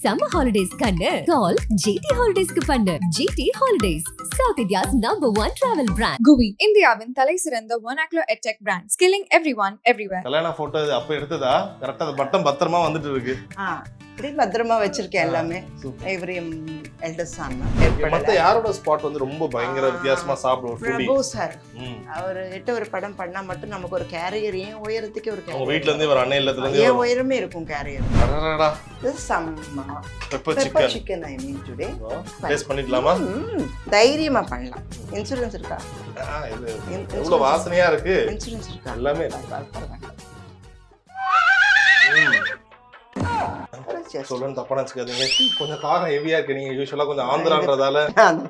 Summer holidays kannu call GT Holidays ku pannu. GT Holidays, South India's #1 travel brand. GUI, இந்தியாவின் தலை சிறந்த vernacular edtech brand, skilling everyone everywhere. கல்யாண photo அப்ப எடுத்ததா கரெக்டா பட்டம் பத்திரமா வந்துட்டு இருக்கு. அப்படி பத்திரமா வச்சிருக்கேன் எல்லாமே. Every elder Sun. மத்த யாரோட ஸ்பாட் வந்து ரொம்ப பயங்கர வித்தியாசமா சாப்பிடுவோம். பிரபு சார் அவர் கிட்ட ஒரு படம் பண்ணா மட்டும் நமக்கு ஒரு கேரியர் ஏன் உயரத்துக்கு ஒரு கேரியர். உங்க வீட்ல இருந்து ஒரு அண்ணன் இல்லத்துல இருந்து ஏன் உயரமே இருக்கும் கேரியர். அடடடா. This some pepper chicken I mean today. Taste பண்ணிடலாமா? தைரியமா பண்ணலாம். இன்சூரன்ஸ் இருக்கா? இது எவ்வளவு வாசனையா இருக்கு. இன்சூரன்ஸ் இருக்கா? எல்லாமே சொல்லுன்னு தப்பா நினைச்சுக்காதீங்க. கொஞ்சம் காரம் ஹெவியா இருக்கு. நீங்க யூசுவலா கொஞ்சம் ஆந்திரான்றதால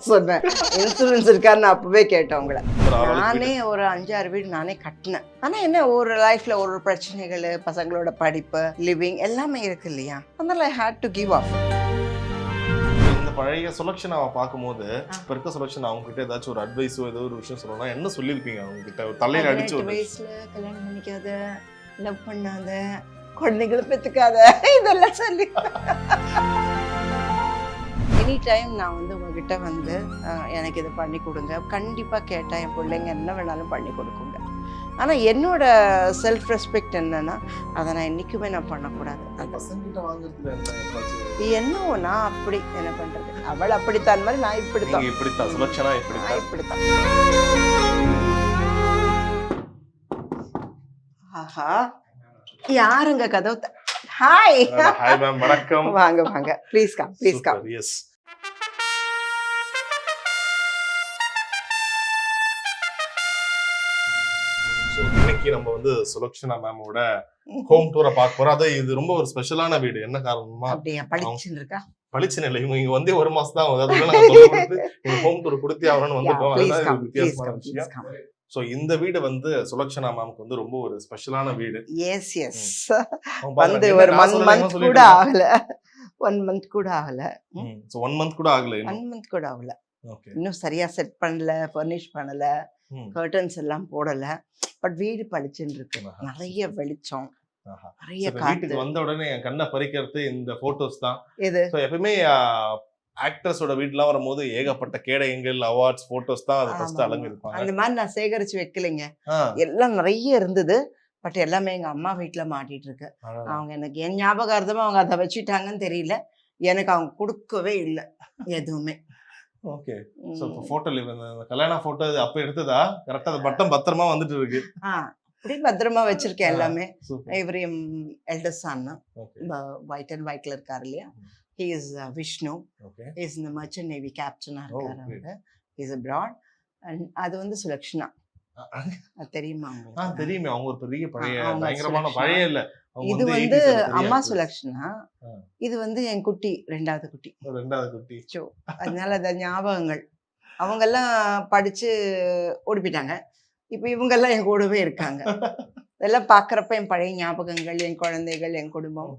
சொன்னேன். இன்சூரன்ஸ் இருக்கான்னு அப்பவே கேட்டேன் உங்களை. நானே ஒரு 5-6 வீடு நானே கட்டினேன். ஆனா என்ன ஒரு லைஃப்ல ஒரு பிரச்சனைகள், பசங்களோட படிப்பு, லிவிங் எல்லாமே இருக்கு இல்லையா, அதனால ஐ ஹேட் டு கிவ் அப். இந்த பழைய செலக்ஷன் அவ பாக்கும்போது இப்ப இருக்க செலக்ஷன் அவங்க கிட்ட ஏதாச்சும் ஒரு அட்வைஸோ ஏதோ ஒரு விஷயம் சொல்லணும்னா என்ன சொல்லிருப்பீங்க அவங்க கிட்ட? தலையில அடிச்சு ஒரு வயசுல கல்யாணம் பண்ணிக்காத, லவ் பண்ணாத, குழந்தைகளை பெற்றுக்காத, இதெல்லாம் சொல்லி எனி டைம் நான் வந்து உங்ககிட்ட வந்து எனக்கு இதை பண்ணி கொடுங்க கண்டிப்பாக கேட்டால் என் பிள்ளைங்க என்ன வேணாலும் பண்ணி கொடுக்குங்க. ஆனால் என்னோட செல்ஃப் ரெஸ்பெக்ட் என்னன்னா அதை நான் என்றைக்குமே நான் பண்ணக்கூடாது. என்னவோ நான் அப்படி என்ன பண்ணுறது, அவள் அப்படித்தான் மாதிரி நான் இப்படித்தான் இப்படித்தான். ஆஹா, யாருங்க கதவு? ஹாய் ஹாய் மேம், வணக்கம். வாங்க வாங்க, please come please come. Yes, so இன்னைக்கு நம்ம வந்து சுலக்ஷனா மேமோட ஹோம் டூரை பார்க்க போறோம். அது இது ரொம்ப ஒரு ஸ்பெஷலான வீடு. என்ன காரணமா? அப்படியே பளிச்சுன்னு இருக்கா? பளிச்சுன்னு இல்லை, இவங்க வந்து ஒரு மாசம் தான் அதுக்குள்ள நாங்க சொல்லிட்டு நீங்க ஹோம் டூர் கொடுத்தே ஆகணும்னு வந்துட்டோம். அதுதான் வித்தியாசமான விஷயம். சோ இந்த வீடு வந்து சுலக்ஷனா மேம்க்கு வந்து ரொம்ப ஒரு ஸ்பெஷலான வீடு. எஸ் எஸ், வந்து ஒரு 1 மந்த் கூட ஆகல. 1 மந்த் கூட ஆகல. சோ 1 மந்த் கூட ஆகல. 1 மந்த் கூட ஆகல. இன்னும் சரியா செட் பண்ணல, ஃபர்னிஷ் பண்ணல, கர்டன்ஸ் எல்லாம் போடல. பட் வீடு பளிச்சுன்னு இருக்கு. நிறைய வெளிச்சம், நிறைய காத்து. வீட்டுக்கு வந்த உடனே என் கண்ணை பறிக்கிறது இந்த போட்டோஸ் தான். இது எப்பவுமே ஆக்டர்ஸோட வீட்டுலாம் வரும்போது ஏகப்பட்ட கேடயங்கள், அவார்ட்ஸ், போட்டோஸ் தான் அது ஃபர்ஸ்ட் அலங்கரிப்பாங்க. அந்த மாதிரி நான் சேகரிச்சு வைக்கலைங்க. எல்லாம் நிறைய இருந்தது. பட் எல்லாமே எங்க அம்மா வீட்டுல மாட்டிட்டு இருக்கு. அவங்க எனக்கு என் ஞாபகார்த்தமா அவங்க அதை வச்சுட்டாங்கன்னு தெரியல. எனக்கு அவங்க கொடுக்கவே இல்லை எதுவுமே. ஓகே, சோ போட்டோல கல்யாண போட்டோ அப்ப எடுத்ததா கரெக்டா அந்த பட்டம் பத்திரமா வந்துட்டு இருக்கு. அப்படி பத்திரமா வச்சிருக்கேன் எல்லாமே. Every elder son white and ஒயிட்ல இருக்காரு இல்லையா, he is Vishnu. He is in the merchant navy captain இருக்காரு அவரு. he is abroad. and அது வந்து சுலக்ஷனா. அது தெரியுமா உங்களுக்கு? தெரியுமே, அவங்க ஒரு பெரிய பழைய பயங்கரமான பழைய இல்ல. இது வந்து அம்மா சுலக்ஷனா, இது வந்து என் குட்டி, ரெண்டாவது குட்டி. சோ அதனால அந்த ஞாபகங்கள். அவங்க எல்லாம் படிச்சு ஓடி போயிட்டாங்க. இப்ப இவங்க எல்லாம் என் கூடவே இருக்காங்க. இதெல்லாம் பாக்குறப்ப என் பழைய ஞாபகங்கள், என் குழந்தைகள், என் குடும்பம்,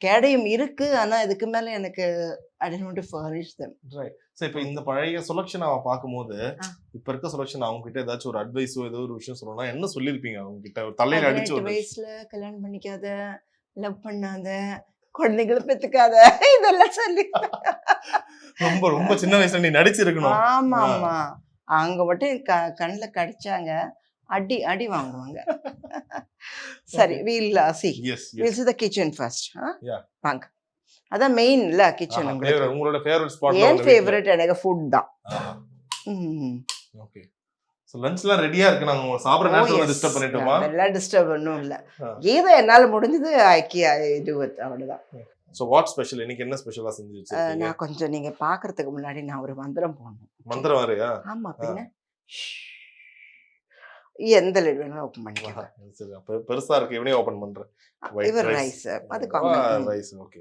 கேடயம் இருக்கு. ஆனா இதுக்கு மேல எனக்கு I don't want to furnish them. Right. So இப்போ இந்த பழைய செலக்ஷன் அவ பாக்கும்போது இப்ப இருக்க செலக்ஷன் அவங்க கிட்ட ஏதாச்சும் ஒரு அட்வைஸோ ஏதோ ஒரு விஷயம் சொல்லணும்னா என்ன சொல்லிருப்பீங்க அவங்க கிட்ட? ஒரு தலையில அடிச்சு ஒரு வயசுல கல்யாணம் பண்ணிக்காத, லவ் பண்ணாத, குழந்தைகளை பெத்துக்காத, இதெல்லாம் சொல்லி ரொம்ப ரொம்ப சின்ன வயசுல நீ நடிச்சிருக்கணும். ஆமா ஆமா, அங்க மட்டும் கண்ணுல கடிச்சாங்க, அடி அடி வாங்குவாங்க. சரி, we'll see. We'll see the kitchen first. வாங்க, அதான் மெயின் இல்ல கிச்சன். உங்களோட ஃபேவரட் ஸ்பாட்? என் ஃபேவரட் எனக்கு ஃபுட் தான். ஓகே, சோ லஞ்ச்லாம் ரெடியா இருக்கு. நாங்க சாப்பிடுற நேரத்துல டிஸ்டர்ப் பண்ணிட்டோமா? எல்லாம் டிஸ்டர்ப் ஒண்ணும் இல்ல. ஏதோ என்னால முடிஞ்சது I do it, அவ்வளவுதான். So what special? இன்னைக்கு என்ன ஸ்பெஷலா செஞ்சு வச்சிருக்கீங்க? நான் கொஞ்சம் நீங்க பாக்குறதுக்கு முன்னாடி நான் ஒரு மந்திரம் போடணும். மந்திரம் வரையா? ஆமா, பின்ன எந்த லிட் வேணா ஓபன் பண்ணிக்கலாம். சரி, அப்ப பெருசா இருக்கு, இவனே ஓபன் பண்றேன். இவர் ரைஸ், அது காமன் ரைஸ். ஓகே,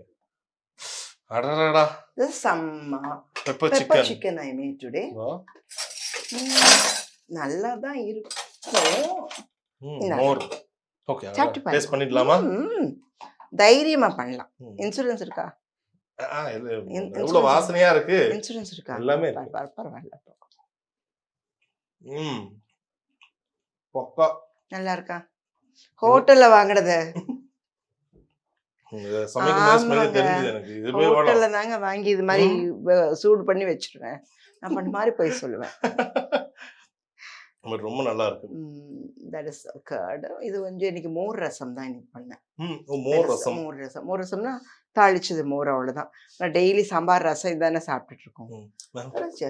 அடடடா, this some pepper chicken I made today. நல்லா தான் இருக்கும். மோர். ஓகே, டேஸ்ட் பண்ணிடலாமா? தைரியமா பண்ணலாம். இன்சூரன்ஸ் இருக்கா? எவ்வளவு வாசனையா இருக்கு. இன்சூரன்ஸ் இருக்கா? எல்லாமே பரவாயில்ல. பக்கா நல்லா இருக்கா? ஹோட்டல்ல வாங்குறது சமைக்கும் போது ஸ்மெல் ஆமாங்க. தெரிஞ்சது எனக்கு. இதுவே வேணாம். ஹோட்டல்ல தாங்க வாங்கி இது மாதிரி சூடு பண்ணி வச்சிருவேன். நான் பண்ண மாதிரி போய் சொல்லுவேன். பட் ரொம்ப நல்லா இருக்கு. That is curd. இது கொஞ்சம் இன்னைக்கு மோர் ரசம் தான் இன்னைக்கு பண்ணேன். மோர் ரசம். மோர் ரசம்னா தாளிச்சது மோர், அவ்வளவுதான். நான் டெய்லி சாம்பார் ரசம் இதானே சாப்பிட்டுட்டு இருக்கோம்.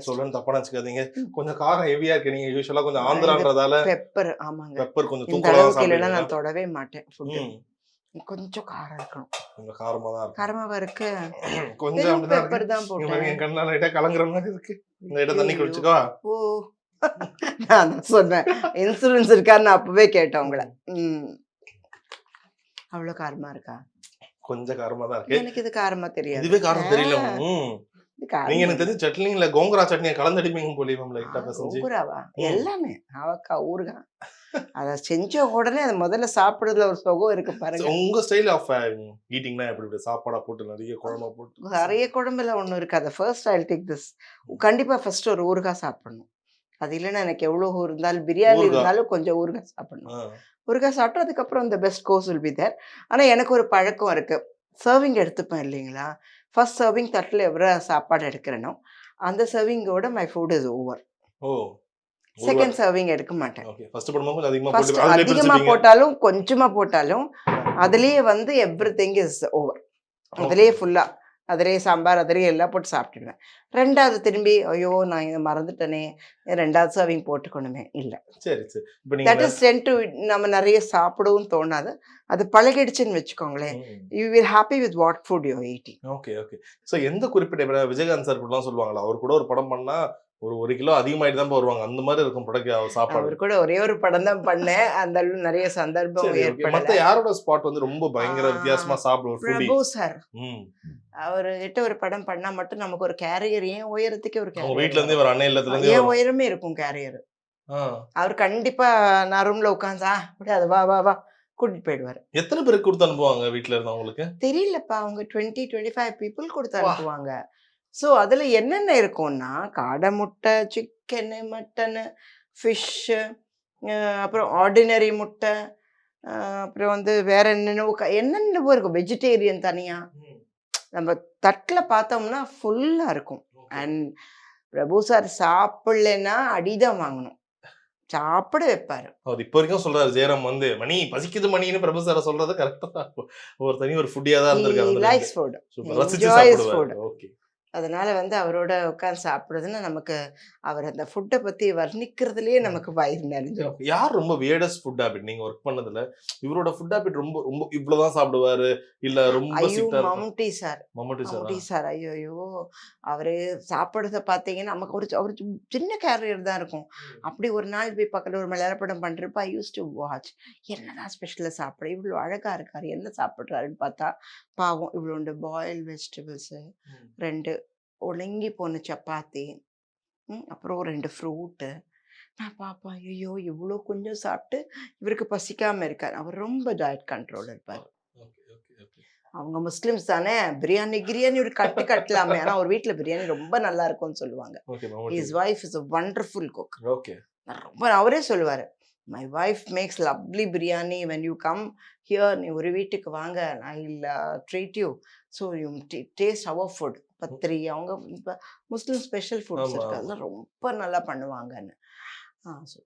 சொல்றேன் தப்பா நினைச்சுக்காதீங்க. கொஞ்சம் காரம் ஹெவியா இருக்கு. நீங்க யூசுவலா கொஞ்சம் ஆந்திரான்றதால பெப்பர். ஆமாங்க, பெப்பர் கொஞ்சம் இந்த தூக்கலா அளவுக்கு இல்லைன்னா சாப்பிடுவீங்க. நான் தொடவே மாட்டேன் ஃபுட்டு. கொஞ்சம் காரம் இருக்கணும். கொஞ்சம் காரமா தான் இருக்கு. காரமாவா இருக்கு? கொஞ்சம் அப்படிதான் பெப்பர் இருக்கு. தான் போட்டேன். என் கண்ணால லைட்டா கலங்குற மாதிரி இருக்கு. இந்த இடம் தண்ணி குடிச்சுக்கவா? ஓ, நான் தான் சொன்னேன் இன்சூரன்ஸ் இருக்கான்னு அப்பவே கேட்டேன் உங்களை. அவ்வளவு காரமா இருக்கா? கொஞ்சம் காரமா தான் இருக்கு. எனக்கு இது காரமா தெரியாது. இதுவே காரம் தெரியல. இது காரமா நீங்க எனக்கு தெரிஞ்ச சட்னில கோங்கரா சட்னியை கலந்தடிப்பீங்க போலயே மேம், லைட்டா பசஞ்சு. கோங்குராவா? எல்லாமே அவக்காய், ஊறுகாய். அத செஞ்ச உடனே அது முதல்ல சாப்பிடுறதுல ஒரு சுகம் இருக்கு பாருங்க. உங்க ஸ்டைல் ஆஃப் ஈட்டிங்னா எப்படி? சாப்பாடா போட்டு நிறைய குழம்பா போட்டு? நிறைய குழம்புல ஒண்ணு இருக்காது. First I will take this. கண்டிப்பா ஃபர்ஸ்ட் ஒரு ஊறுகாய் சாப்பிடணும். அது இல்லைன்னா எனக்கு எவ்வளவு இருந்தாலும் பிரியாணி இருந்தாலும் கொஞ்சம் ஊறுகாய் சாப்பிடணும். ஊறுகாய் சாப்பிட்டு அதுக்கப்புறம் இந்த best course will be there. ஆனா எனக்கு ஒரு பழக்கம் இருக்கு. சர்விங் எடுத்துப்பேன் இல்லைங்களா? ஃபர்ஸ்ட் சர்விங் தட்டில் எவ்வளவு சாப்பாடு எடுக்கிறேனோ அந்த சர்விங்கோட my food is over. Oh, second serving எடுக்க மாட்டேன். ஓகே. ஃபர்ஸ்ட் போடும்போது கொஞ்சம் அதிகமா ஃபர்ஸ்ட் போட்டு அதுலயே அதிகமா பிரிச்சுப்பீங்க. போட்டாலும் கொஞ்சமா போட்டாலும் அதுலயே வந்து எவ்ரிதிங் இஸ் ஓவர். அதுலயே ஃபுல்லா, அதிலே சாம்பார் அதிலே எல்லாம் போட்டு சாப்பிட்டுடுவேன். ரெண்டாவது திரும்பி ஐயோ நான் இதை மறந்துட்டேனே, ரெண்டாவது சர்விங் போட்டுக்கணுமே இல்லை. சரி சரி. இப்போ தட் நீங்க இஸ் டென் டு நம்ம நிறைய சாப்பிடவும் தோணாது. அது பழகிடுச்சுன்னு வச்சுக்கோங்களேன். You will happy with what food you eating. Okay okay. So எந்த குறிப்பிட்ட விஜயகாந்த் சார் கூடலாம் சொல்லுவாங்களா, அவர் கூட ஒரு படம் பண்ணா ஒரு கிலோ அதிகமாயிட்டு தான் வருவாங்க, அந்த மாதிரி இருக்கும் ப்ராடக்ட் சாப்பாடு? அவர் கூட ஒரே ஒரு படம் தான் பண்ணேன். அந்த அளவு நிறைய சந்தர்ப்பம் ஏற்படல. மத்த யாரோட ஸ்பாட் வந்து ரொம்ப பயங்கர வித்தியாசமா சாப்பிடுவார்? பிரபு சார். அவர்கிட்ட ஒரு படம் பண்ணா மட்டும் நமக்கு ஒரு கேரியர், ஏன் உயரத்துக்கே ஒரு உங்க வீட்ல கேரியர், இருந்து ஒரு அண்ணன் இல்லத்துல இருந்து ஏன் உயரமே இருக்கும் கேரியர். அவர் கண்டிப்பா நான் ரூம்ல உட்காந்தா முடியாது, வா வா வா கூட்டிட்டு போயிடுவாரு. எத்தனை பேருக்கு கொடுத்து அனுப்புவாங்க வீட்ல இருந்தவங்களுக்கு? தெரியலப்பா, அவங்க 20-25 பீப்புள் கொடுத்து அனுப்புவாங்க. ஸோ அதில் என்னென்ன இருக்கும்னா காடை முட்டை, சிக்கனு, மட்டனு, ஃபிஷ்ஷு, அப்புறம் ஆர்டினரி முட்டை, அப்புறம் வந்து வேற என்னென்னவோ இருக்கும். வெஜிடேரியன் தனியாக நம்ம தட்டில் பார்த்தோம்னா ஃபுல்லாக இருக்கும். அண்ட் பிரபு சார் சாப்பிடலன்னா அடிதான் வாங்கணும், சாப்பிட வைப்பாரு. அவர் இப்போ வரைக்கும் சொல்றாரு, ஜெயராம் வந்து மணி பசிக்குது மணின்னு பிரபு சார் சொல்றது கரெக்டா தான் இருக்கும். ஒரு தனி ஒரு ஃபுட்டியா தான் இருந்திருக்காரு. லைக்ஸ் ஃபுட், ரசிச்சு என்ஜாய்ஸ் ஃபுட். சாப்பிடுவாரு. ஓகே. அதனால வந்து அவரோட உட்காந்து சாப்பிடுறதுன்னா நமக்கு அவர் அந்த ஃபுட்டை பத்தி வர்ணிக்கிறதுலயே நமக்கு வயிறு நிறைஞ்சிடும். யார் ரொம்ப வியர்டஸ்ட் ஃபுட் ஹாபிட் நீங்க ஒர்க் பண்ணதுல? இவரோட ஃபுட் ஹாபிட் ரொம்ப ரொம்ப இவ்வளவுதான் சாப்பிடுவாரு இல்ல ரொம்ப ஐயோ ஸ்ட்ரிக்ட்டா இருக்கும்? மம்டி சார். மம்முட்டி மம்டி சார். சார் ஐயோ, அவரு சாப்பிடுறத பார்த்தீங்கன்னா நமக்கு அவர் சின்ன கேரியர் தான் இருக்கும். அப்படி ஒரு நாள் போய் பக்கத்துல ஒரு மலையாள படம் பண்றப்ப ஐ யூஸ் டு வாட்ச், என்னதான் ஸ்பெஷலா சாப்பிட இவ்வளோ அழகா இருக்காரு, என்ன சாப்பிட்றாருன்னு பார்த்தா பாவம் இவ்வளோண்டு பாயில் வெஜிடபிள்ஸ், 2 ஒழுங்கி போன சப்பாத்தி, அப்புறம் 2 ஃப்ரூட்டு. நான் பார்ப்பேன், ஐயோ இவ்வளோ கொஞ்சம் சாப்பிட்டு இவருக்கு பசிக்காம இருக்காரு. அவர் ரொம்ப டயட் கண்ட்ரோல் இருப்பார். அவங்க முஸ்லிம்ஸ் தானே, பிரியாணி ஒரு கட்டலாமே. ஆனா ஒரு வீட்டுல பிரியாணி ரொம்ப நல்லா இருக்கும்னு சொல்லுவாங்க. His wife is a wonderful cook. Okay. ரொம்ப அவரே சொல்லுவாரு, my wife makes lovely biryani, when you come here, நீ ஒரு வீட்டுக்கு வாங்க, I will treat you, so you taste our food. பத்திரி, அவங்க முஸ்லிம் ஸ்பெஷல் ஃபுட்ஸ் இருக்கு, அதெல்லாம் ரொம்ப நல்லா பண்ணுவாங்கன்னு.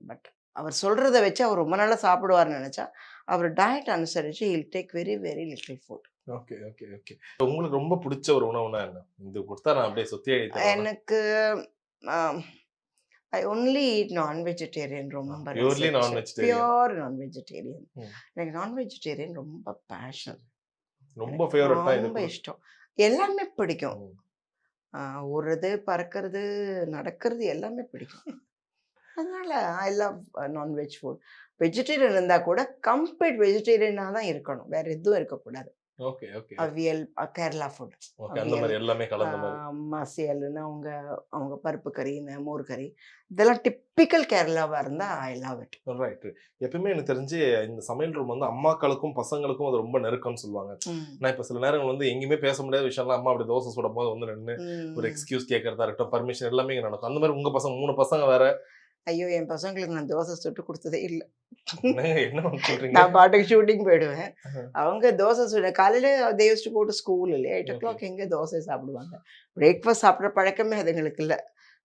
பட் அவர் சொல்றதை வச்சு அவர் ரொம்ப நல்லா சாப்பிடுவார்னு நினைச்சா, அவர் டயட் அனுசரிச்சு he'll take very very little food. Okay okay okay. உங்களுக்கு ரொம்ப பிடிச்ச ஒரு உணவுனா என்ன? இது கொடுத்தா நான் அப்படியே சுத்தி அடித்தேன். எனக்கு I only eat non-vegetarian. ரொம்ப Purely non-vegetarian. Pure non-vegetarian. எனக்கு non-vegetarian ரொம்ப பேஷன், ரொம்ப ஃபேவரட்டா இது. ரொம்ப இஷ்டம். எல்லாமே பிடிக்கும். ஓடுறது, பறக்கிறது, நடக்கிறது எல்லாமே பிடிக்கும். அதனால I love non veg food. Vegetarian இருந்தா கூட கம்ப்ளீட் வெஜிடேரியனா தான் இருக்கணும், வேற எதுவும் இருக்கக்கூடாது. Okay okay. அவியல், கேரளா ஃபுட், ஓகே, அந்த மாதிரி எல்லாமே கலந்த மாதிரி. மசியல்னு அவங்க பருப்பு கறின்னு, மோர் கறி, இதெல்லாம் டிப்பிக்கல் கேரளாவா இருந்தா ஐ லவ் இட். ரைட். எப்பவுமே எனக்கு தெரிஞ்சு இந்த சமையல் ரூம் வந்து அம்மாக்களுக்கும் பசங்களுக்கும் அது ரொம்ப நெருக்கம்னு சொல்லுவாங்க. நான் இப்ப சில நேரங்கள் வந்து எங்கேயுமே பேச முடியாத விஷயம்லாம் அம்மா அப்படி தோசை சுடும் போது வந்து நின்று ஒரு எக்ஸ்கியூஸ் கேட்கறதா இருக்கட்டும், பர்மிஷன் எல்லாமே இங்க நடக்கும். அந்த மாதிரி உங்க பசங்க 3 பசங்க வேற, ஐயோ என் பசங்களுக்கு நான் தோசை சுட்டு கொடுத்ததே இல்லை. என்ன சொல்றீங்க? நான் பாட்டுக்கு ஷூட்டிங் போயிடுவேன். ஆஹா. அவங்க தோசை சுட காலையில they used to go to school இல்லையா, 8 o'clock எங்க தோசை சாப்பிடுவாங்க. பிரேக்ஃபாஸ்ட் சாப்பிட்ற பழக்கமே அதுங்களுக்கு இல்லை.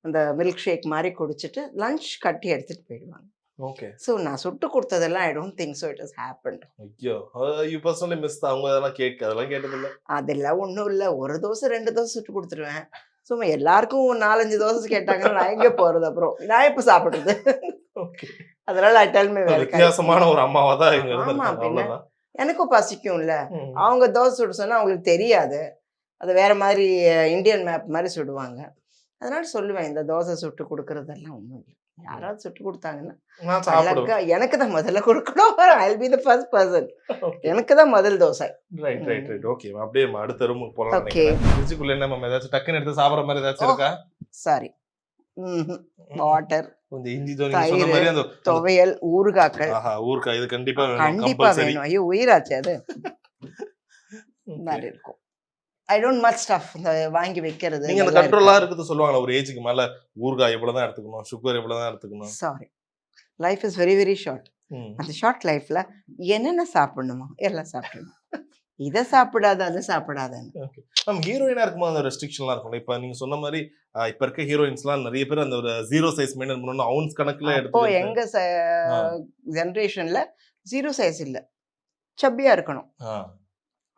அந்த மில்க் ஷேக் மாதிரி குடிச்சிட்டு லஞ்ச் கட்டி எடுத்துட்டு போயிடுவாங்க. ஓகே. ஸோ நான் சுட்டு கொடுத்ததெல்லாம் I don't think so it has happened. ஐயோ, யூ பர்சனலி மிஸ் அவங்க அதெல்லாம் அதெல்லாம் கேட்டதில்ல. அதெல்லாம் ஒன்றும் இல்லை. ஒரு தோசை 2 தோசை சுட்டு கொடுத்துருவேன். சும்மா எல்லாருக்கும் 4-5 தோசை கேட்டாங்கன்னா நான் எங்கே போகிறது? அப்புறம் நான் எப்போ சாப்பிடுறது? ஓகே. அதனால ஐ டெல் மீ வேற வித்தியாசமான ஒரு அம்மாவா தான் இங்க ஆமா, இருந்திருக்காங்க. பின்ன அவ்வளவுதான். எனக்கும் பசிக்கும்ல. ம். அவங்க தோசை சுட சொன்னா அவங்களுக்கு தெரியாது. அது வேற மாதிரி இந்தியன் மேப் மாதிரி சுடுவாங்க. அதனால சொல்லுவேன், இந்த தோசை சுட்டு கொடுக்கறதெல்லாம் ஒன்றும் இல்லை. யாராவது சுட்டு கொடுத்தாங்கன்னா நான் சாப்பிடுவேன். அழகா எனக்கு தான் முதல்ல கொடுக்கணும். I will be the first person. எனக்கு தான் முதல் தோசை. ரைட். ஓகே, அப்படியே நம்ம அடுத்த ரூமுக்கு போலாம் ஓகே. நினைக்கிறேன். ஃப்ரிட்ஜுக்குள்ள என்ன மேம் ஏதாச்சும் டக்குன்னு எடுத்து சாப்பிடுற மாதிரி ஏதாச்சும் இருக்கா? சாரி. வாட்டர், கொஞ்சம் இஞ்சி நீங்க சொன்ன மாதிரி அந்த துவையல், ஊறுகாக்கள் ஆஹா ஊர்க்கா இது கண்டிப்பா வேணும். கண்டிப்பா கம்பல்சரி. வேணும். ஐயோ உயிராச்சு அது. மாதிரி இருக்கும். ஐ டோன்ட் மச் ஸ்டஃப் இந்த வாங்கி வைக்கிறது. நீங்க அந்த கண்ட்ரோலா இருக்குது சொல்லுவாங்க, ஒரு ஏஜுக்கு மேல ஊர்காய் எவ்வளவுதான் எடுத்துக்கணும், சுகர் எவ்வளவுதான் எடுத்துக்கணும். Sorry, life is very very short. ம். அந்த ஷார்ட் லைஃப்ல என்னென்ன சாப்பிடணுமோ எல்லாம் சாப்பிடணும். இதை சாப்பிடாத அதை சாப்பிடாதன்னு. நம்ம ஹீரோயினா இருக்கும்போது அந்த ரெஸ்ட்ரிக்ஷன்லாம் இருக்கும். இப்ப நீங்க சொன்ன மாதிரி இப்ப இருக்க ஹீரோயின்ஸ்லாம் நிறைய பேர் அந்த ஒரு 0 சைஸ் மெயின்டைன் பண்ணணும், அவுன்ஸ் கணக்குல அப்போ எடுத்து எங்க ஜெனரேஷன்ல 0 சைஸ் இல்ல, சப்பியா இருக்கணும்.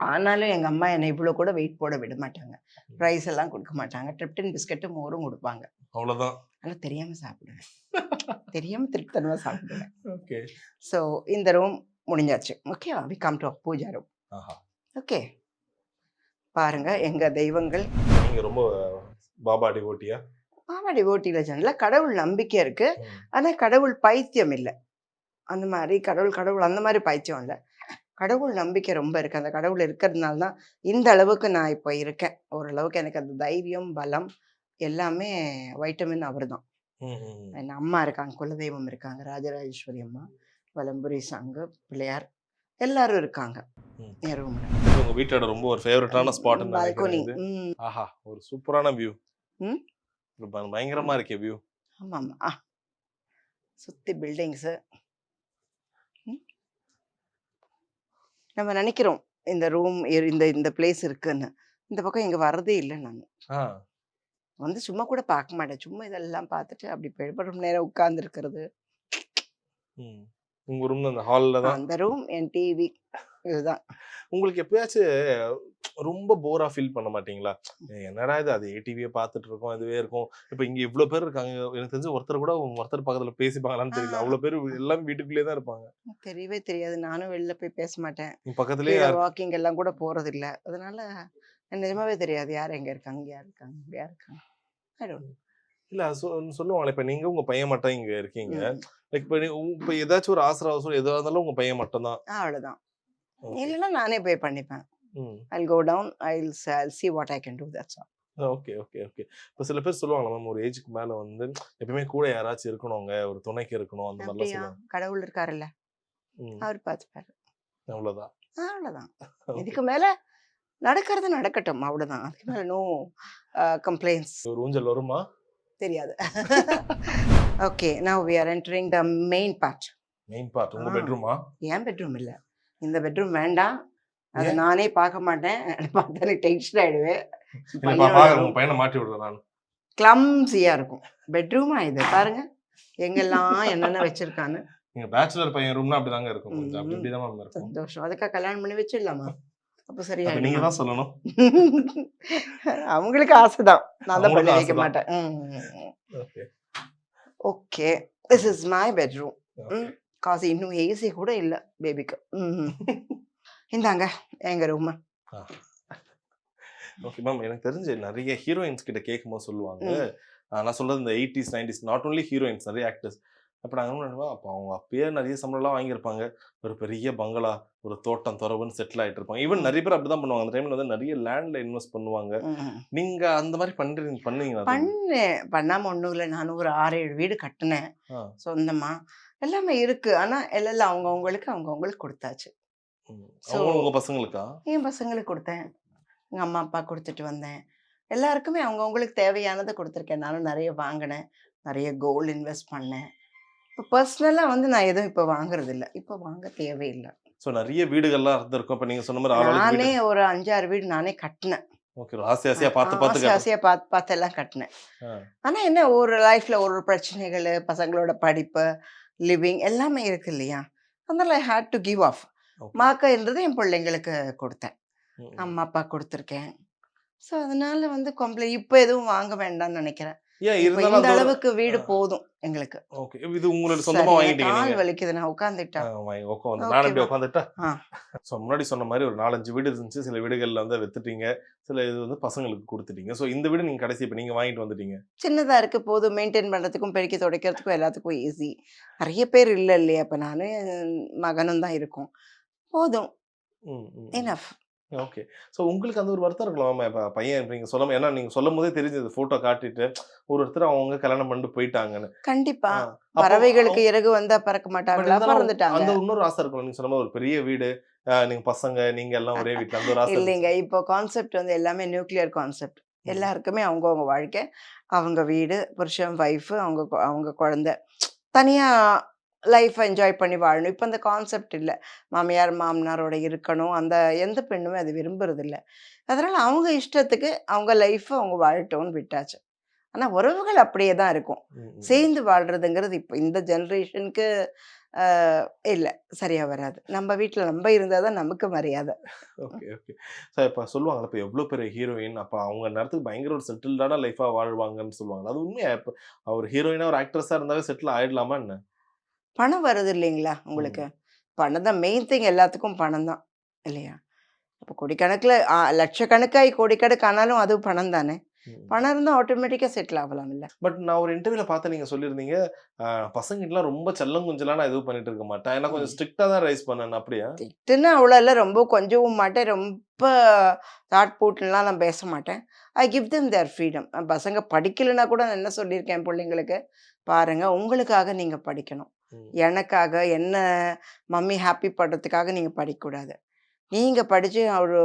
ஆனாலும் எங்க அம்மா என்னை இவ்வளவு கூட வெயிட் போட விட மாட்டாங்க. ரைஸ் எல்லாம் கொடுக்க மாட்டாங்க. ட்ரிப்டின் பிஸ்கட்டு மோரும் கொடுப்பாங்க. அவ்வளவுதான். ஆனா தெரியாம சாப்பிடுவேன். தெரியாம திருப்தனமா சாப்பிடுவேன். ஓகே. ஸோ இந்த ரூம் முடிஞ்சாச்சு. Okay, we come to puja room. ஆஹா. ஓகே, பாருங்க எங்க தெய்வங்கள். நீங்க ரொம்ப பாபா டிவோட்டியா? பாபா டிவோட்டியில சொன்னல கடவுள் நம்பிக்கை இருக்கு. ஆனா கடவுள் பைத்தியம் இல்லை. அந்த மாதிரி கடவுள் அந்த மாதிரி பைத்தியம் இல்லை. கடவுள் நம்பிக்கை ரொம்ப இருக்கு. அந்த கடவுள் இருக்கிறதுனால தான் இந்த அளவுக்கு நான் இப்போ இருக்கேன். ஓரளவுக்கு எனக்கு அந்த தைரியம், பலம் எல்லாமே வைட்டமின் அவர் தான். என் அம்மா இருக்காங்க, குலதெய்வம் இருக்காங்க, ராஜராஜேஸ்வரி அம்மா, வலம்புரி சங்கு, பிள்ளையார் எல்லாரும் இருக்காங்க என் ரூம்ல. உங்க வீட்டோட ரொம்ப ஒரு ஃபேவரட்டான ஸ்பாட் பால்கனி. ஆஹா, ஒரு சூப்பரான வியூ. ம், பயங்கரமா இருக்கே வியூ. ஆமா ஆமா. சுத்தி பில்டிங்ஸ். நம்ம நினைக்கிறோம் இந்த ரூம் இந்த பிளேஸ் இருக்குன்னு. இந்த பக்கம் இங்க வர்றதே இல்லை. நான் வந்து சும்மா கூட பார்க்க மாட்டேன். சும்மா இதெல்லாம் பார்த்துட்டு அப்படி ரொம்ப நேரம் உட்கார்ந்து இருக்கிறது. உங்க ரூம் அந்த ஹால்ல தான். அந்த ரூம், என் டிவி, இதுதான். உங்களுக்கு எப்பயாச்சும் ரொம்ப போரா ஃபீல் பண்ண மாட்டீங்களா? என்னடா இது, அது ஏடிவியை பார்த்துட்டு இருக்கோம், இதுவே இருக்கும். இப்ப இங்க இவ்வளவு பேர் இருக்காங்க, எனக்கு தெரிஞ்சு ஒருத்தர் பக்கத்துல பேசிப்பாங்களான்னு தெரியல. அவ்வளவு பேர் எல்லாம் வீட்டுக்குள்ளேயே தான் இருப்பாங்க. தெரியவே தெரியாது. நானும் வெளில போய் பேச மாட்டேன். பக்கத்துலயே வாக்கிங் எல்லாம் கூட போறது இல்ல. அதனால நிஜமாவே தெரியாது யார் எங்க இருக்காங்க, யார் இருக்காங்க. I don't know. இல்ல சொல்லுவாங்களே, இப்ப நீங்க உங்க பையன் மட்டும் இங்க இருக்கீங்க. லைக் இப்ப ஏதாச்சும் ஒரு அவசரம் எதுவா இருந்தாலும் உங்க பையன் மட்டும் தான். அவ்வளவுதான். இல்லைன்னா நானே போய் பண்ணிப்பேன். I'll go down, I'll see what I can do, that's all. Okay. இப்ப சில பேர் சொல்லுவாங்க மேம், ஒரு ஏஜுக்கு மேல வந்து எப்பவுமே கூட யாராச்சும் இருக்கணுங்க, ஒரு துணைக்கு இருக்கணும், அந்த மாதிரிலாம் சொல்லுவாங்க. கடவுள் இருக்காருல்ல, அவர் பார்த்துப்பாரு. அவ்வளவுதான். இதுக்கு மேல நடக்கிறது நடக்கட்டும், அவ்வளவுதான். அதுக்கு மேல நோ கம்ப்ளைண்ட்ஸ். ஒரு ஊஞ்சல் வருமா தெரியாது. Okay, now we are entering the main part. உங்க பெட்ரூமா? ஏன் பெட்ரூம் இல்ல, இந்த பெட்ரூம் வேண்டாம். அதை நானே பார்க்க மாட்டேன். பார்த்தா எனக்கு டென்ஷன் ஆயிடுவேன். உங்க பையனை மாட்டி விடுறேன் நான். கிளம்ஸியா இருக்கும் பெட்ரூமா இது. பாருங்க எங்கெல்லாம் என்னென்ன வச்சிருக்கான்னு. நீங்க பேச்சுலர் பையன் ரூம்னா அப்படிதாங்க இருக்கும். கொஞ்சம் அப்படிதான் மேம் இருக்கும். சந்தோஷம். அதுக்காக கல்யாணம் பண்ணி வச்சிடலாமா? அப்ப சரியா? நீங்க தான் சொல்லணும். அவங்களுக்கு ஆசைதான், நான் தான் பண்ணி வைக்க மாட்டேன். Okay, this is my bedroom. காசு இன்னும் ஏசி கூட இல்ல பேபிக்கு. இந்தாங்க எங்க ரூம். ஓகே மேம், எனக்கு தெரிஞ்சு நிறைய ஹீரோயின்ஸ் கிட்ட கேட்கும்போது சொல்லுவாங்க, நான் சொல்றது இந்த 80s 90s not only heroines, நிறைய ஆக்டர்ஸ். அப்போ நாங்கள் அப்போ அவங்க அப்பயே நிறைய சம்பளம்லாம் வாங்கியிருப்பாங்க, ஒரு பெரிய பங்களா, ஒரு தோட்டம் துறவுன்னு செட்டில் ஆகிட்டு இருப்பாங்க. ஈவன் நிறைய பேர் அப்படிதான் பண்ணுவாங்க. அந்த டைம்ல வந்து நிறைய லேண்ட்ல இன்வெஸ்ட் பண்ணுவாங்க. நீங்க அந்த மாதிரி பண்ணுவீங்களா? பண்ணாம ஒண்ணும் இல்லை. நான் ஒரு 6-7 வீடு கட்டினேன் சொந்தமா. எல்லாமே இருக்கு. ஆனா எல்லாம் அவங்கவுங்களுக்கு கொடுத்தாச்சு. உங்க பசங்களுக்கா? என் பசங்களுக்கு கொடுத்தேன், எங்க அம்மா அப்பா கொடுத்துட்டு வந்தேன். எல்லாருக்குமே அவங்கவுங்களுக்கு தேவையானதை கொடுத்துருக்கேன். நானும் நிறைய வாங்கினேன், நிறைய கோல்டு இன்வெஸ்ட் பண்ணேன். இப்போ பர்சனலாக வந்து நான் எதுவும் இப்போ வாங்குறது இல்லை, இப்போ வாங்க தேவையில்லை. ஸோ நிறைய வீடுகள்லாம் இருந்திருக்கும். இப்போ நீங்கள் சொன்ன மாதிரி ஆளாளுக்கு நானே வீடு. ஒரு 5-6 வீடு நானே கட்டினேன். ஓகே, ஆசை ஆசையாக பார்த்து பார்த்து ஆசை ஆசையாக பார்த்து பார்த்து எல்லாம் கட்டினேன். ஆனால் என்ன, ஒரு லைஃப்பில் ஒரு பிரச்சனைகள், பசங்களோட படிப்பு, லிவிங் எல்லாமே இருக்கு இல்லையா, அதனால ஐ ஹேட் டு கிவ் ஆஃப். மாக்கன்றது என் பிள்ளைங்களுக்கு கொடுத்தேன், அம்மா அப்பா கொடுத்துருக்கேன். ஸோ அதனால வந்து இப்போ எதுவும் வாங்க வேண்டாம்னு நினைக்கிறேன். ஏன் இப்போ இருந்தாலும் இந்த அது ஒரு- அளவுக்கு வீடு போதும் எங்களுக்கு. ஓகே, இது உங்களோட சொந்தமாக வாங்கிட்டீங்க கால் நீங்கள். வலிக்குது, நான் உட்காந்துட்டா. உட்காந்து Okay, நான் எப்படி வா. உட்காந்துட்டா. ஆ. ஸோ முன்னாடி சொன்ன மாதிரி ஒரு 4-5 வீடு இருந்துச்சு. சில வீடுகளில் வந்து வித்துட்டீங்க, சில இது வந்து பசங்களுக்கு கொடுத்துட்டீங்க. ஸோ இந்த வீடு நீங்கள் கடைசி இப்போ நீங்கள் வாங்கிட்டு வந்துட்டீங்க. சின்னதா இருக்கு, போதும் மெயின்டைன் பண்றதுக்கும் பெருக்கி துடைக்கிறதுக்கும் எல்லாத்துக்கும் ஈஸி. நிறைய பேர் இல்லை இல்லையா, இப்போ நானும் என் மகனும் தான் இருக்கோம், போதும், எனஃப். ஓகே. ஸோ உங்களுக்கு அந்த ஒரு வருத்தம் இருக்கலாமா இப்போ பையன் நீங்கள் சொல்ல, ஏன்னா நீங்கள் சொல்லும் போதே தெரிஞ்சது ஃபோட்டோ காட்டிட்டு ஒருத்தர் அவங்க கல்யாணம் பண்ணிட்டு போயிட்டாங்கன்னு. கண்டிப்பா அப்போ பறவைகளுக்கு இறகு வந்தா பறக்க பட் மாட்டாங்களா, இருந்தாலும் பறந்துட்டாங்க. அந்த இன்னொரு ஆசை இருக்கும். நீங்கள் சொன்ன மாதிரி ஒரு பெரிய வீடு, நீங்கள் பசங்க நீங்கள் எல்லாம் ஒரே வீட்டில் அந்த ஒரு ஆசை இல்லைங்க, இருந்துச்சு. இப்போ கான்செப்ட் வந்து எல்லாமே நியூக்ளியர் கான்செப்ட். எல்லாருக்குமே அவங்கவுங்க வாழ்க்கை, அவங்க வீடு, புருஷன், ஒய்ஃபு, அவங்க குழந்தை, தனியாக லைஃப் என்ஜாய் பண்ணி வாழணும். இப்போ அந்த கான்செப்ட் இல்லை. மாமியார் மாமனாரோட இருக்கணும், அந்த எந்த பெண்ணுமே அது விரும்புறது இல்லை. அதனால் அவங்க இஷ்டத்துக்கு அவங்க லைஃப்பை அவங்க வாழட்டோன்னு விட்டாச்சு. ஆனால் உறவுகள் அப்படியே தான் இருக்கும். சேர்ந்து வாழ்கிறதுங்கிறது இப்போ இந்த ஜென்ரேஷனுக்கு இல்லை, சரியாக வராது. நம்ம வீட்டில் நம்ம இருந்தால் தான் நமக்கு மரியாதை. Okay okay. சார் இப்போ சொல்லுவாங்கல்ல, இப்போ எவ்வளோ பெரிய ஹீரோயின், அப்போ அவங்க நேரத்துக்கு பயங்கர ஒரு செட்டில்டான லைஃபாக வாழ்வாங்கன்னு சொல்லுவாங்க. அது உண்மையா? இப்போ அவர் ஹீரோயினாக ஒரு ஆக்ட்ரஸாக இருந்தாவே செட்டில் ஆகிடலாமா என்ன? பணம் வருது இல்லைங்களா உங்களுக்கு, பணம் தான் மெயின் திங், எல்லாத்துக்கும் பணம் தான் இல்லையா. இப்போ கோடிக்கணக்கில் லட்சக்கணக்காய் கோடிக்கணக்கு ஆனாலும் அது பணம் தானே. பணம் இருந்தால் ஆட்டோமேட்டிக்காக செட்டில் ஆகலாம் இல்லை. பட் நான் ஒரு இன்டர்வியூல பார்த்தேன், நீங்கள் சொல்லியிருந்தீங்க பசங்கிட்டலாம் ரொம்ப செல்லம் கொஞ்சலாம் நான் எதுவும் பண்ணிட்டு இருக்க மாட்டேன், ஏன்னா கொஞ்சம் ஸ்ட்ரிக்டாக தான் ரைஸ் பண்ணேன். அப்படியா? திட்டுன்னு அவ்வளோ இல்லை, ரொம்ப கொஞ்சவும் மாட்டேன், ரொம்ப தாட் போட்டுலாம் நான் பேச மாட்டேன். I give them there freedom. பசங்க படிக்கலைன்னா கூட நான் என்ன சொல்லியிருக்கேன் பிள்ளைங்களுக்கு, பாருங்கள் உங்களுக்காக நீங்கள் படிக்கணும், எனக்காக என்ன மம்மி ஹாப்பி பண்ணுறதுக்காக நீங்கள் படிக்கக்கூடாது. நீங்கள் படித்து ஒரு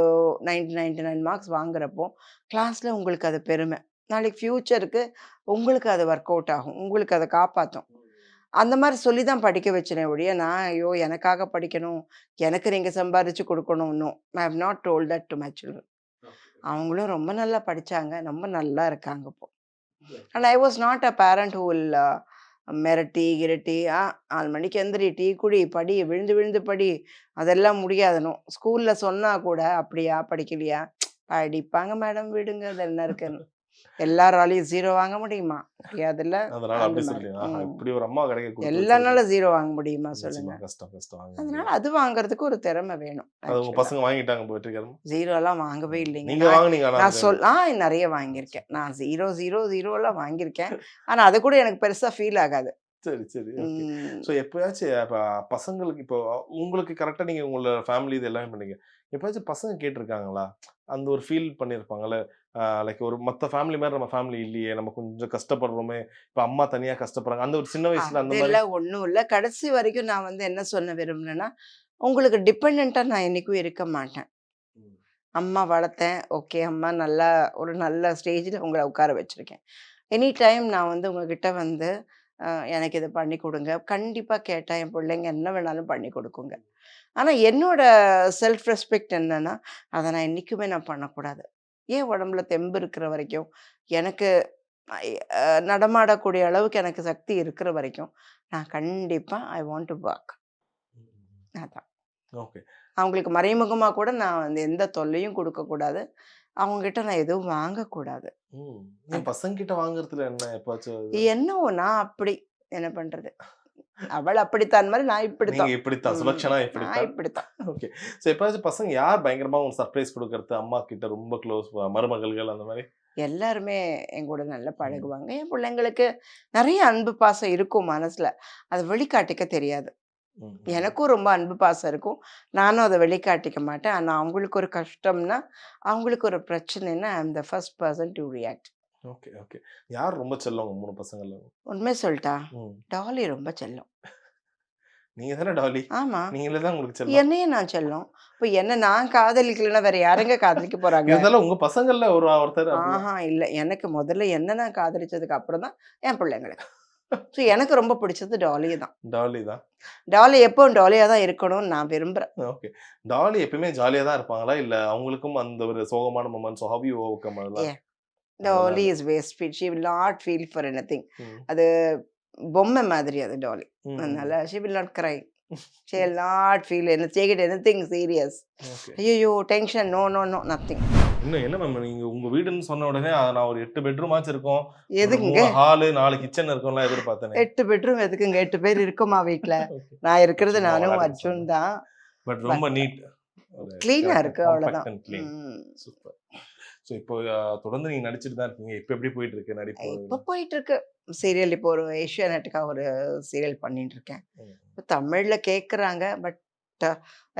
99 மார்க்ஸ் வாங்குறப்போ கிளாஸில் உங்களுக்கு அது பெருமை, நாளைக்கு ஃப்யூச்சருக்கு உங்களுக்கு அது ஒர்க் அவுட் ஆகும், உங்களுக்கு அதை காப்பாற்றும். அந்த மாதிரி சொல்லி தான் படிக்க வச்சுனேன் ஒழிய, நான் ஐயோ எனக்காக படிக்கணும், எனக்கு நீங்கள் சம்பாதிச்சு கொடுக்கணும், I have not told that to my children. அவங்களும் ரொம்ப நல்லா படித்தாங்க, ரொம்ப நல்லா இருக்காங்க இப்போ. And I was not a parent who will மிரட்டி கிரட்டி 4 மணிக்கு எந்திரி, டீ குடி, படி, விழுந்து விழுந்து படி, அதெல்லாம் முடியாதுனும். ஸ்கூலில் சொன்னால் கூட அப்படியா படிக்கலையா, படிப்பாங்க மேடம் விடுங்க, அது என்ன இருக்குன்னு. எல்லாராலையும் 0 வாங்க முடியுமா, முடியாதுல்ல. அதனால அப்படி சொல்லி இப்படி ஒரு அம்மா கிடைக்க எல்லானால 0 வாங்க முடியுமா சொல்லுங்க. கஷ்டம் கஷ்டம். அதனால அது வாங்குறதுக்கு ஒரு திறமை வேணும். அது உங்க பசங்க வாங்கிட்டாங்க வெற்றிகரமா? 0 வாங்கவே இல்லைங்க. நீங்க வாங்குனீங்க? நான் நிறைய வாங்கியிருக்கேன். நான் 0 வாங்கியிருக்கேன். ஆனா அது கூட எனக்கு பெருசா ஃபீல் ஆகாது. சரி சரி. ஸோ எப்பயாச்சும் இப்போ பசங்களுக்கு, இப்போ உங்களுக்கு கரெக்டாக நீங்கள் உங்களோட ஃபேமிலி இது எல்லாமே பண்ணீங்க, எப்பயாச்சும் பசங்க கேட்டிருக்காங்களா, அந்த ஒரு ஃபீல் பண்ணியிருப்பாங்கல்ல, லைக் ஒரு மற்ற ஃபேமிலி மாதிரி நம்ம ஃபேமிலி இல்லையே, நம்ம கொஞ்சம் கஷ்டப்படுறோமே, இப்போ அம்மா தனியாக கஷ்டப்படுறாங்க, அந்த ஒரு சின்ன வயசுல அந்த மாதிரி? ஒன்றும் இல்லை, கடைசி வரைக்கும் நான் வந்து என்ன சொல்ல விரும்புகிறேன்னா, உங்களுக்கு டிபெண்ட்டாக நான் என்றைக்கும் இருக்க மாட்டேன். அம்மா வளர்த்தேன், ஓகே, அம்மா நல்லா ஒரு நல்ல ஸ்டேஜில் உங்களை உட்கார வச்சுருக்கேன். எனி டைம் நான் வந்து உங்ககிட்ட வந்து எனக்கு இதை பண்ணி கொடுங்க, கண்டிப்பாக கேட்டால் என் பிள்ளைங்க என்ன வேணாலும் பண்ணி கொடுக்குங்க. ஆனால் என்னோட செல்ஃப் ரெஸ்பெக்ட் என்னன்னா, அதை நான் என்றைக்குமே நான் பண்ணக்கூடாது. ஏன் உடம்புல தெம்பு இருக்கிற வரைக்கும், எனக்கு நடமாடக்கூடிய அளவுக்கு எனக்கு சக்தி இருக்கிற வரைக்கும் நான் கண்டிப்பாக ஐ வாண்ட் டு ஒர்க். அதான். ஓகே. அவங்களுக்கு மறைமுகமாக கூட நான் வந்து எந்த தொல்லையும் கொடுக்கக்கூடாது, அவங்ககிட்ட நான் எதுவும் வாங்கக்கூடாது. பசங்க கிட்ட வாங்குறதுல என்ன எப்பாச்சும் என்னவோ நான் அப்படி என்ன பண்றது, அவள் அப்படித்தான் மாதிரி நான் இப்படித்தான். இப்படித்தான் சுலட்சணா இப்படித்தான். ஓகே. ஸோ எப்பாச்சும் பசங்க யார் பயங்கரமா உங்களுக்கு சர்ப்ரைஸ் கொடுக்கறது, அம்மா கிட்ட ரொம்ப க்ளோஸ் மருமகள்கள் அந்த மாதிரி? எல்லாருமே என் கூட நல்லா பழகுவாங்க. என் பிள்ளைங்களுக்கு நிறைய அன்பு பாசம் இருக்கும் மனசுல, அது வெளிக்காட்டிக்க தெரியாது. எனக்கும் ரொம்ப அன்பு பாசம் இருக்கும், நானும் அதை வெளிக்காட்டிக்க மாட்டேன். ஆனால் அவங்களுக்கு ஒரு கஷ்டம்னா, அவங்களுக்கு ஒரு பிரச்சனைன்னா I am the first person to react. Okay okay. யார் ரொம்ப செல்லம் 3 பசங்கள்ல? உண்மை சொல்லிட்டா, டாலி ரொம்ப செல்லம். நீங்க தானே டாலி, ஆமா, நீங்களே தான் உங்களுக்கு செல்லம். என்னையே நான் செல்லம். இப்போ என்ன நான் காதலிக்கலைன்னா வேற யாருங்க காதலிக்க போறாங்க? இருந்தாலும் உங்க பசங்கள்ல ஒருத்தர் அப்படிதான். ஆஹா இல்ல, எனக்கு முதல்ல என்ன நான் காதலிச்சதுக்கு அப்புறம் தான் என் பிள்ளைங்களுக்கு. ஸோ எனக்கு ரொம்ப பிடிச்சது டாலி தான். டாலி தான். டாலி எப்பவும் டாலியா தான் இருக்கணும்னு நான் விரும்புறேன். ஓகே. டாலி எப்பயுமே ஜாலியா தான் இருப்பாங்களா, இல்ல அவங்களுக்கும் அந்த ஒரு சோகமான மொமெண்ட்ஸ், ஹவ் யூ ஓவர்கம் அதெல்லாம்? Yeah. Dolly is waste feel. She will not feel for anything. ம். அது பொம்மை மாதிரி அது டாலி. ம். அதனால she will not cry. She will not feel take it anything serious. Okay. ஐயோ tension, no no no nothing. இன்னும் என்ன மேம், நீங்க உங்க வீடுன்னு சொன்ன உடனே நான் ஒரு 8 பெட்ரூம் ஆச்சு இருக்கும், எதுக்குங்க ஹாலு 4 கிச்சன் இருக்கும்லாம் எதிர்பார்த்தேன். 8 பெட்ரூம் எதுக்குங்க? 8 பேர் இருக்குமா வீட்ல? நான் இருக்கிறது சும்மா நானும் விளையாட்டுக்கு அர்ஜுன் சொன்னேன். தான். பட் ரொம்ப நீட், கிளீனா இருக்கு அவ்வளவுதான். க்ளீன். ம். சூப்பர். ஸோ இப்போ தொடர்ந்து நீங்க நடிச்சிட்டு தான் இருக்கீங்க. இப்போ எப்படி போயிட்டு இருக்கு நடிப்பு? இப்போ போயிட்டு இருக்கு சீரியல். இப்போ ஒரு ஏஷியாநெட்டுக்காக ஒரு சீரியல் பண்ணிட்டு இருக்கேன். இப்போ தமிழ்ல கேட்குறாங்க, but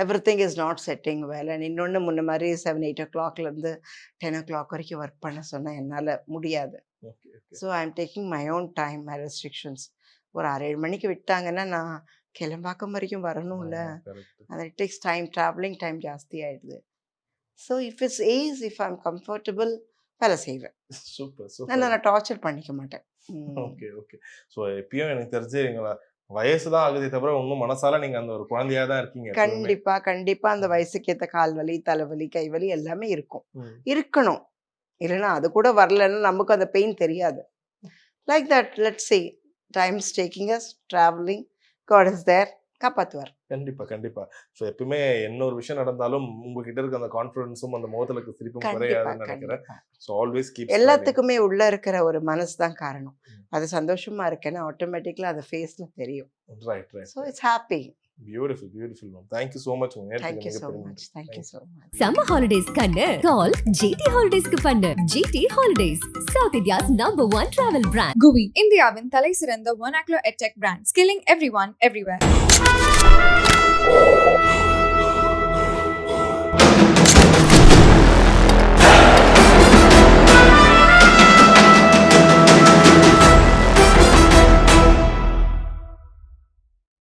everything is not setting well. And இன்னொன்று முன்ன மாதிரி 7-8 o'clockலேருந்து 10 o'clock வரைக்கும் ஒர்க் பண்ண சொன்னால் என்னால் முடியாது. Okay okay. So I am taking my own time, my restrictions. ஒரு 6-7 மணிக்கு விட்டாங்கன்னா நான் கிளம்பாக்கம் வரைக்கும் வரணும்ல. கரெக்ட். அது it takes time, travelling time ஜாஸ்தி ஆயிடுது. So if it's ace, if I am comfortable வேலை செய்வேன். சூப்பர் நான் சூப்பர். நான் டார்ச்சர் பண்ணிக்க மாட்டேன். Okay okay. ஸோ எப்பயும் எனக்கு தெரிஞ்சு எங்களை வயசு தான் ஆகுதே தவிர உங்க மனசால நீங்க அந்த ஒரு குழந்தையா தான் இருக்கீங்க எப்பவுமே. கண்டிப்பா கண்டிப்பா அந்த வயசுக்கு ஏற்ற கால்வலி, தலைவலி, கைவலி எல்லாமே இருக்கும். ம். இருக்கணும். இல்லைன்னா அது கூட வரலன்னா நமக்கு அந்த பெயின் தெரியாது. Like that let's see time is taking us traveling, God is there, காப்பாத்துவார். கண்டிப்பா கண்டிப்பா. ஸோ எப்பவுமே என்ன ஒரு விஷயம் நடந்தாலும் உங்ககிட்ட இருக்க அந்த கான்ஃபிடன்ஸும் அந்த முகத்துல இருக்க சிரிப்பும் கண்டிப்பா குறையாதுன்னு நினைக்கிறேன். கண்டிப்பா. ஸோ ஆல்வேஸ் கீப் எல்லாத்துக்குமே உள்ள இருக்கிற ஒரு மனசு தான் காரணம். அது சந்தோஷமா இருக்கேன்னா ஆட்டோமேட்டிக்கலா அது ஃபேஸ்ல தெரியும். Right right. So it's happy. Beautiful beautiful ma'am. Thank you so much. உங்க தேங்க்யூ நேரத்துக்கு ஸோ மிகப்பெரிய much. Thank you so much. Summer holidays கண்ணு கால் GT Holidays பண்ணு. GT Holidays, South India's #1 travel brand. GUI, இந்தியாவின் தலை சிறந்த vernacular edtech brand, skilling everyone everywhere.